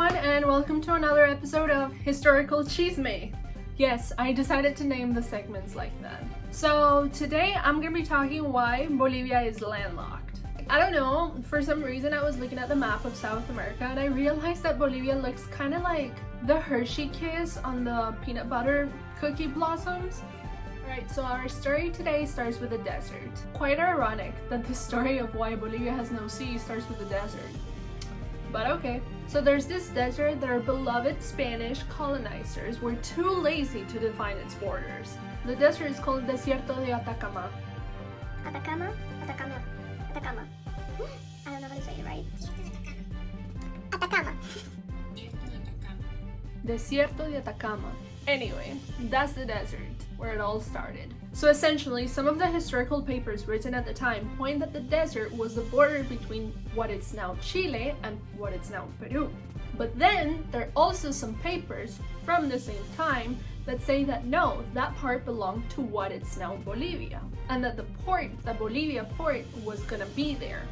everyone, and welcome to another episode of Historical Chisme. Yes, I decided to name the segments like that. So today I'm gonna be talking why Bolivia is landlocked. I don't know, for some reason I was looking at the map of South America and I realized that Bolivia looks kind of like the Hershey kiss on the peanut butter cookie blossoms. Alright, so our story today starts with a desert. Quite ironic that the story of why Bolivia has no sea starts with a desert. But okay. So there's this desert that our beloved Spanish colonizers were too lazy to define its borders. The desert is called Desierto de Atacama. Atacama? Atacama. Atacama. I don't know how to say it right. Atacama. Desierto de Atacama. Anyway, that's the desert where it all started. So essentially, some of the historical papers written at the time point that the desert was the border between what is now Chile and what is now Peru. But then, there are also some papers from the same time that say that no, that part belonged to what is now Bolivia, and that the Bolivia port was gonna be there.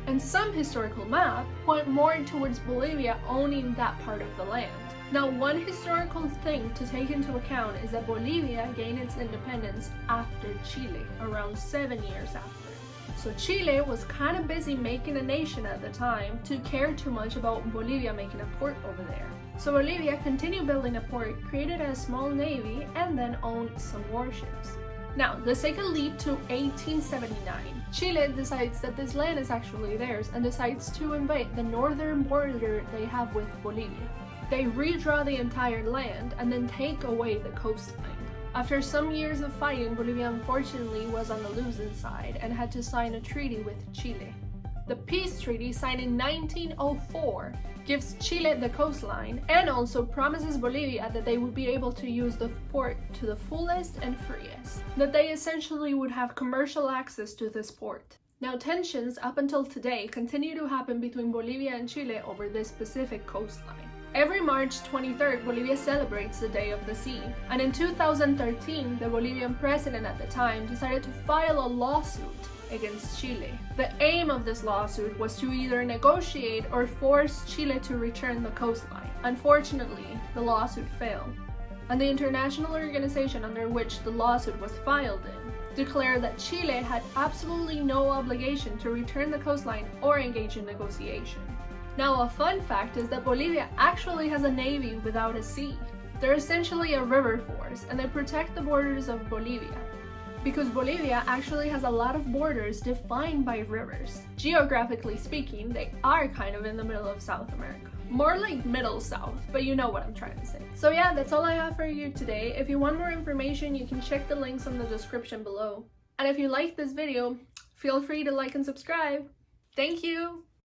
And some historical maps point more towards Bolivia owning that part of the land. Now, one historical thing to take into account is that Bolivia gained its independence after Chile, around 7 years after. So Chile was kind of busy making a nation at the time to care too much about Bolivia making a port over there. So Bolivia continued building a port, created a small navy, and then owned some warships. Now, let's take a leap to 1879. Chile decides that this land is actually theirs and decides to invade the northern border they have with Bolivia. They redraw the entire land and then take away the coastline. After some years of fighting, Bolivia unfortunately was on the losing side and had to sign a treaty with Chile. The peace treaty, signed in 1904, gives Chile the coastline and also promises Bolivia that they would be able to use the port to the fullest and freest, that they essentially would have commercial access to this port. Now, tensions up until today continue to happen between Bolivia and Chile over this specific coastline. Every March 23rd, Bolivia celebrates the Day of the Sea, and in 2013, the Bolivian president at the time decided to file a lawsuit against Chile. The aim of this lawsuit was to either negotiate or force Chile to return the coastline. Unfortunately, the lawsuit failed, and the international organization under which the lawsuit was filed in declared that Chile had absolutely no obligation to return the coastline or engage in negotiation. Now, a fun fact is that Bolivia actually has a navy without a sea. They're essentially a river force, and they protect the borders of Bolivia, because Bolivia actually has a lot of borders defined by rivers. Geographically speaking, they are kind of in the middle of South America. More like middle south, but you know what I'm trying to say. So yeah, that's all I have for you today. If you want more information, you can check the links in the description below. And if you liked this video, feel free to like and subscribe. Thank you!